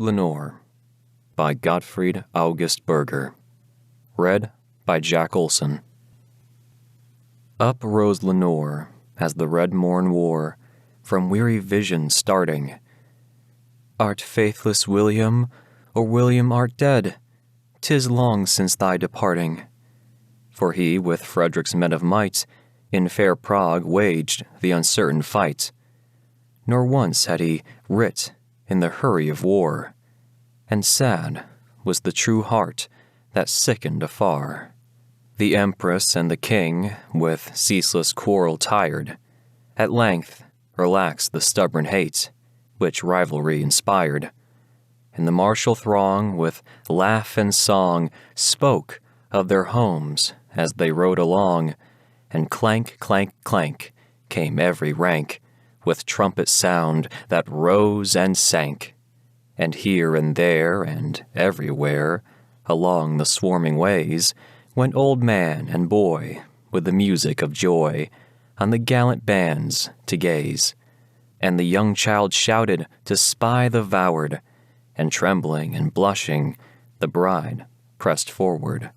Lenore by Gottfried August Bürger. Read by Jack Olson. Up rose Lenore as the red morn wore, from weary vision starting. Art faithless, William, or William art dead? 'Tis long since thy departing. For he with Frederick's men of might in fair Prague waged the uncertain fight. Nor once had he writ in the hurry of war, and sad was the true heart that sickened afar. The Empress and the King, with ceaseless quarrel tired, at length relaxed the stubborn hate which rivalry inspired, and the martial throng with laugh and song spoke of their homes as they rode along, and clank, clank, clank came every rank, with trumpet sound that rose and sank. And here and there and everywhere, along the swarming ways, went old man and boy, with the music of joy, on the gallant bands to gaze. And the young child shouted to spy the voward, and trembling and blushing, the bride pressed forward.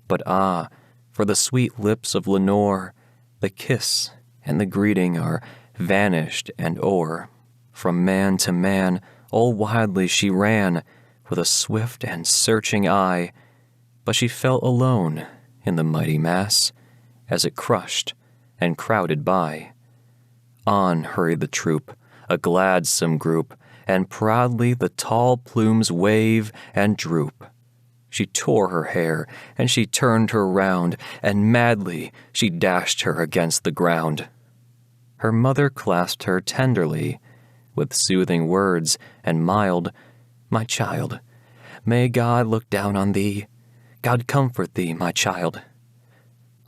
But ah, for the sweet lips of Lenore, the kiss and the greeting are vanished and o'er. From man to man, all wildly she ran, with a swift and searching eye, but she felt alone in the mighty mass, as it crushed and crowded by. On hurried the troop, a gladsome group, and proudly the tall plumes wave and droop. She tore her hair, and she turned her round, and madly she dashed her against the ground. Her mother clasped her tenderly, with soothing words and mild, "My child, may God look down on thee. God comfort thee, my child."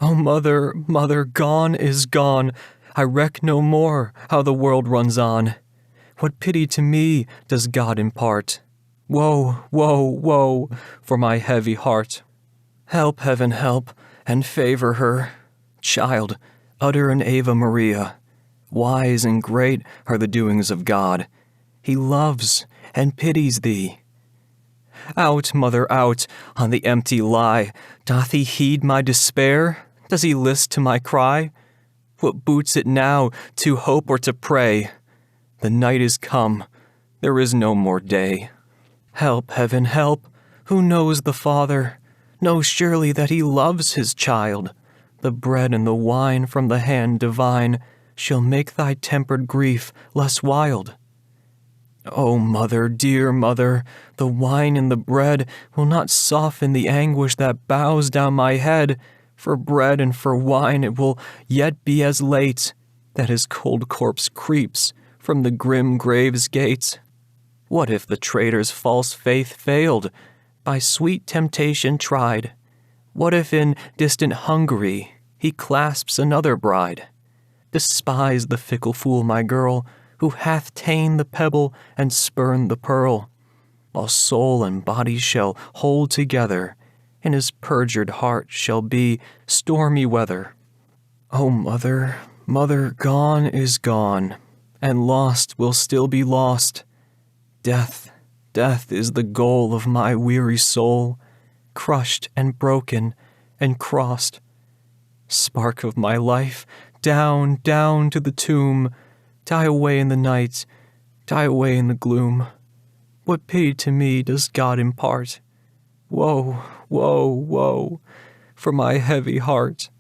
"Oh, mother, mother, gone is gone. I reck no more how the world runs on. What pity to me does God impart? Woe, woe, woe for my heavy heart. Help, heaven, help, and favor her. Child, utter an Ave Maria. Wise and great are the doings of God. He loves and pities thee. Out, mother, out, on the empty lie. Doth he heed my despair? Does he list to my cry? What boots it now to hope or to pray? The night is come, there is no more day. Help, heaven, help, who knows the Father, knows surely that he loves his child. The bread and the wine from the hand divine shall make thy tempered grief less wild. O mother, dear mother, the wine and the bread will not soften the anguish that bows down my head. For bread and for wine it will yet be as late that his cold corpse creeps from the grim grave's gate. What if the traitor's false faith failed, by sweet temptation tried? What if in distant Hungary he clasps another bride? Despise the fickle fool, my girl, who hath ta'en the pebble and spurned the pearl. While soul and body shall hold together, in his perjured heart shall be stormy weather. O mother, mother, gone is gone, and lost will still be lost. Death, death is the goal of my weary soul, crushed and broken and crossed. Spark of my life, down, down to the tomb, die away in the night, die away in the gloom. What pity to me does God impart? Woe, woe, woe, for my heavy heart.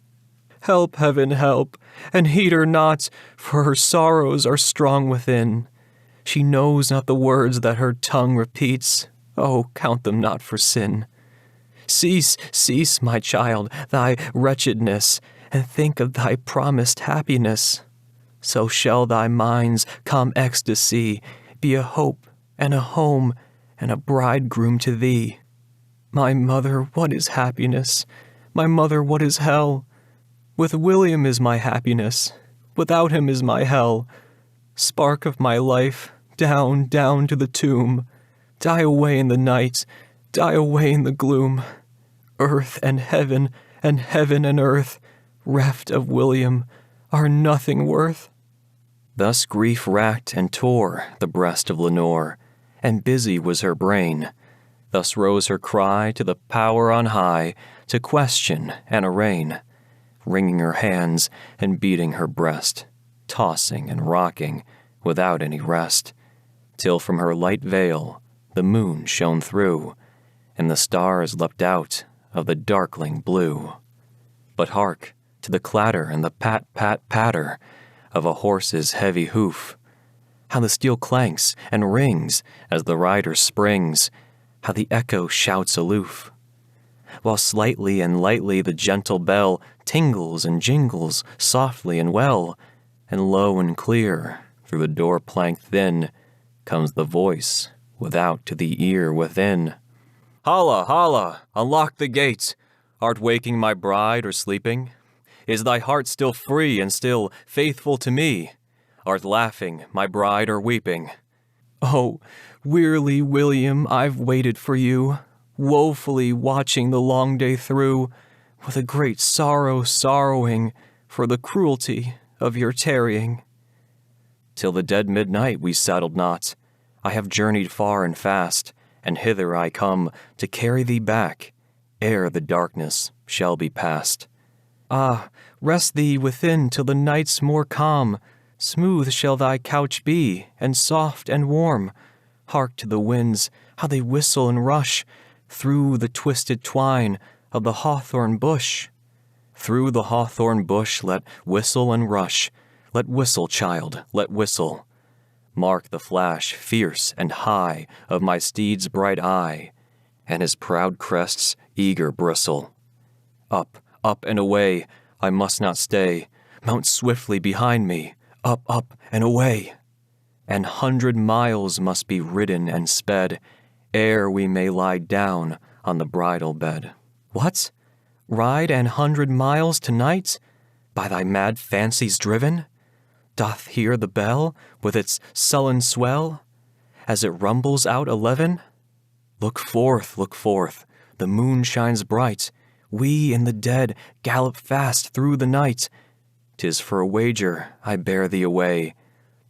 Help, heaven, help, and heed her not, for her sorrows are strong within. She knows not the words that her tongue repeats. Oh, count them not for sin. Cease, cease, my child, thy wretchedness, and think of thy promised happiness. So shall thy mind's calm ecstasy be a hope and a home and a bridegroom to thee. My mother, what is happiness? My mother, what is hell? With William is my happiness, without him is my hell. Spark of my life, down, down to the tomb. Die away in the night, die away in the gloom. Earth and heaven and earth, reft of William, are nothing worth. Thus grief racked and tore the breast of Lenore, and busy was her brain. Thus rose her cry to the power on high to question and arraign, wringing her hands and beating her breast, tossing and rocking without any rest, till from her light veil the moon shone through, and the stars leapt out of the darkling blue. But hark to the clatter and the pat, pat, patter of a horse's heavy hoof, how the steel clanks and rings as the rider springs, how the echo shouts aloof, while slightly and lightly the gentle bell tingles and jingles softly and well, and low and clear through the door plank thin comes the voice without to the ear within. Holla, holla, unlock the gate. Art waking my bride or sleeping? Is thy heart still free and still faithful to me? Art laughing, my bride, or weeping? Oh, wearily, William, I've waited for you, woefully watching the long day through, with a great sorrow sorrowing for the cruelty of your tarrying. Till the dead midnight we saddled not. I have journeyed far and fast, and hither I come to carry thee back, ere the darkness shall be past. Ah, rest thee within till the night's more calm. Smooth shall thy couch be, and soft and warm. Hark to the winds, how they whistle and rush through the twisted twine of the hawthorn bush. Through the hawthorn bush let whistle and rush. Let whistle, child, let whistle. Mark the flash fierce and high of my steed's bright eye, and his proud crest's eager bristle. Up, up and away, I must not stay. Mount swiftly behind me, up, up and away. 100 miles must be ridden and sped, ere we may lie down on the bridal bed. What? Ride 100 miles tonight? By thy mad fancies driven? Doth hear the bell with its sullen swell, as it rumbles out 11? Look forth, the moon shines bright. We in the dead gallop fast through the night. 'Tis for a wager I bear thee away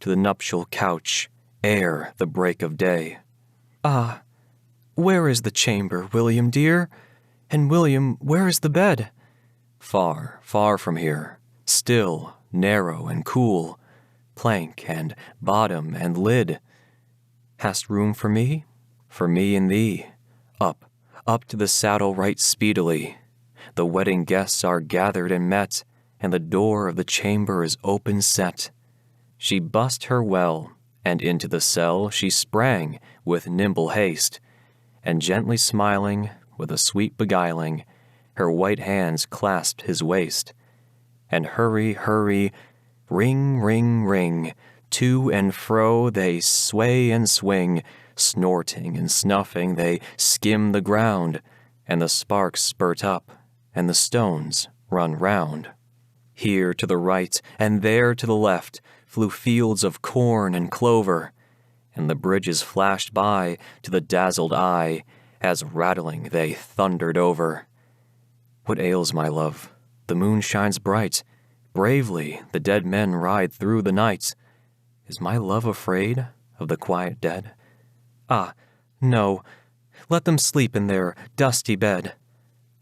to the nuptial couch ere the break of day. Ah, where is the chamber, William dear? And William, where is the bed? Far, far from here, still, narrow and cool, plank and bottom and lid. Hast room for me and thee? Up, up to the saddle right speedily. The wedding guests are gathered and met, and the door of the chamber is open set. She bussed her well, and into the cell she sprang with nimble haste, and gently smiling, with a sweet beguiling, her white hands clasped his waist. And hurry, hurry, ring, ring, ring, to and fro they sway and swing, snorting and snuffing they skim the ground, and the sparks spurt up, and the stones run round. Here to the right, and there to the left, flew fields of corn and clover, and the bridges flashed by to the dazzled eye, as rattling they thundered over. What ails my love? The moon shines bright. Bravely the dead men ride through the night. Is my love afraid of the quiet dead? Ah, no, let them sleep in their dusty bed.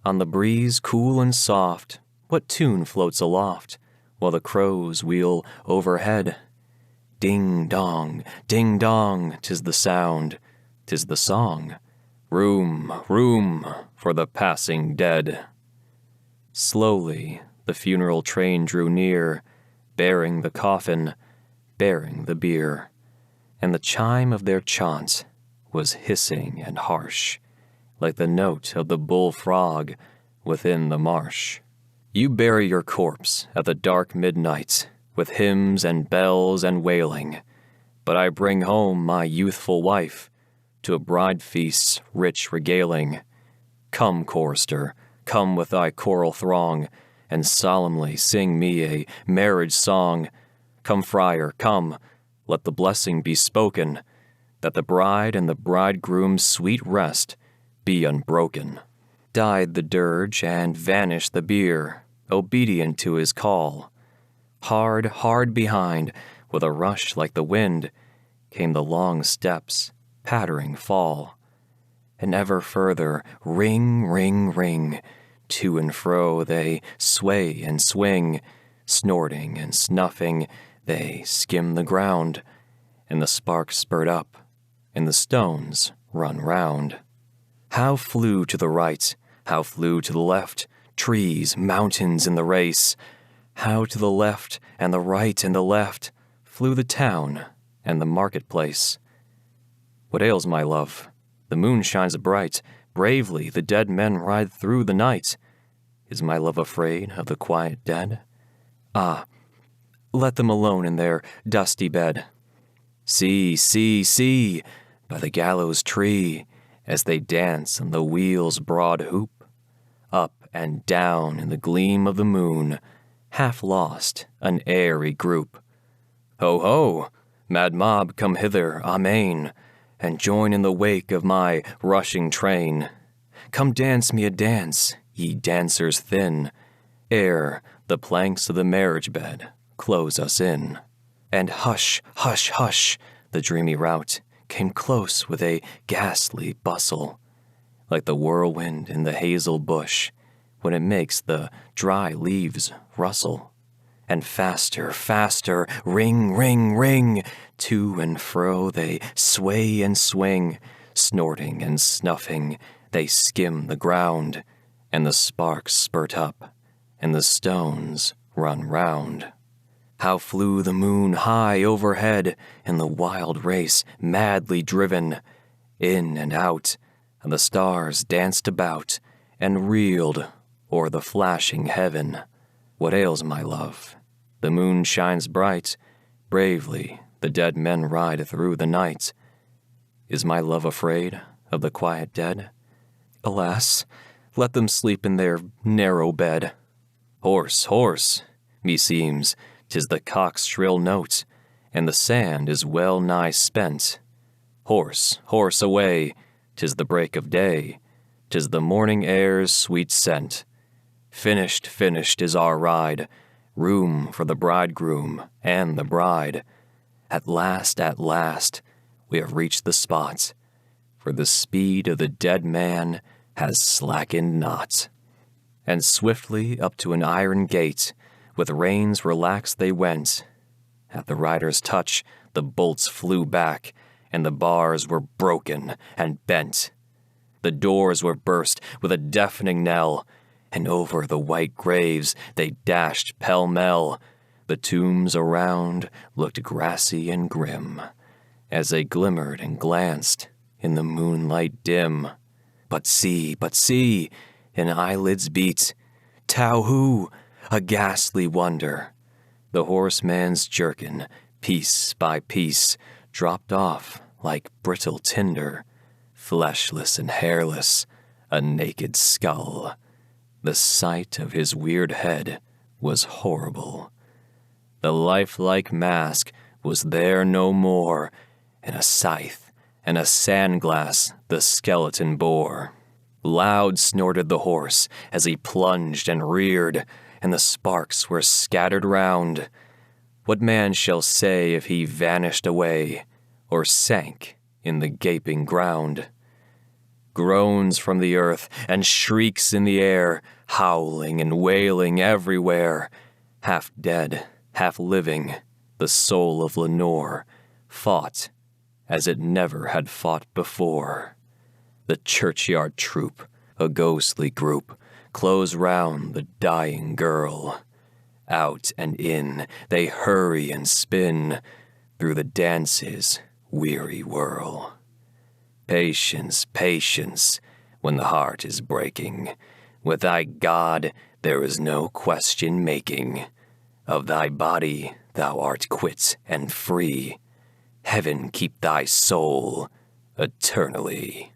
On the breeze cool and soft, what tune floats aloft, while the crows wheel overhead? Ding dong, 'tis the sound, 'tis the song. Room, room for the passing dead. Slowly the funeral train drew near, bearing the coffin, bearing the bier, and the chime of their chaunt was hissing and harsh, like the note of the bull-frog within the marsh. You bury your corpse at the dark midnight, with hymns and bells and wailing, but I bring home my youthful wife, to a bride feast's rich regaling. Come, chorister, come with thy choral throng, and solemnly sing me a marriage song. Come, friar, come, let the blessing be spoken, that the bride and the bridegroom's sweet rest be unbroken. Died the dirge and vanished the bier, obedient to his call. Hard, hard behind, with a rush like the wind, came the long steps pattering fall. And ever further, ring, ring, ring, to and fro they sway and swing, snorting and snuffing, they skim the ground, and the sparks spurt up, and the stones run round. How flew to the right, how flew to the left, trees, mountains in the race, how to the left and the right and the left flew the town and the marketplace. What ails my love? The moon shines bright, bravely the dead men ride through the night. Is my love afraid of the quiet dead? Ah, let them alone in their dusty bed. See, see, see, by the gallows tree, as they dance on the wheel's broad hoop, up and down in the gleam of the moon, half lost, an airy group. Ho, ho, mad mob, come hither, amain, and join in the wake of my rushing train. Come dance me a dance, ye dancers thin, ere the planks of the marriage bed close us in. And hush, hush, hush, the dreamy rout came close with a ghastly bustle, like the whirlwind in the hazel bush when it makes the dry leaves rustle. And faster, faster, ring, ring, ring, to and fro they sway and swing, snorting and snuffing, they skim the ground, and the sparks spurt up, and the stones run round. How flew the moon high overhead in the wild race madly driven, in and out, and the stars danced about and reeled o'er the flashing heaven. What ails my love? The moon shines bright, bravely the dead men ride through the night. Is my love afraid of the quiet dead? Alas, let them sleep in their narrow bed. Horse, horse, meseems 'tis the cock's shrill note, and the sand is well nigh spent. Horse, horse, away, 'tis the break of day, 'tis the morning air's sweet scent. Finished, finished is our ride, room for the bridegroom and the bride. At last, we have reached the spot, for the speed of the dead man has slackened not. And swiftly up to an iron gate, with reins relaxed they went. At the rider's touch, the bolts flew back, and the bars were broken and bent. The doors were burst with a deafening knell, and over the white graves they dashed pell-mell. The tombs around looked grassy and grim, as they glimmered and glanced in the moonlight dim. But see, an eyelid's beat, Tau-hoo, a ghastly wonder. The horseman's jerkin, piece by piece, dropped off like brittle tinder, fleshless and hairless, a naked skull. The sight of his weird head was horrible. The lifelike mask was there no more, and a scythe and a sandglass the skeleton bore. Loud snorted the horse as he plunged and reared, and the sparks were scattered round. What man shall say if he vanished away, or sank in the gaping ground? Groans from the earth and shrieks in the air, howling and wailing everywhere. Half dead, half living, the soul of Lenore fought as it never had fought before. The churchyard troop, a ghostly group, close round the dying girl. Out and in they hurry and spin through the dance's weary whirl. Patience, patience, when the heart is breaking. With thy God there is no question making. Of thy body thou art quit and free. Heaven keep thy soul eternally.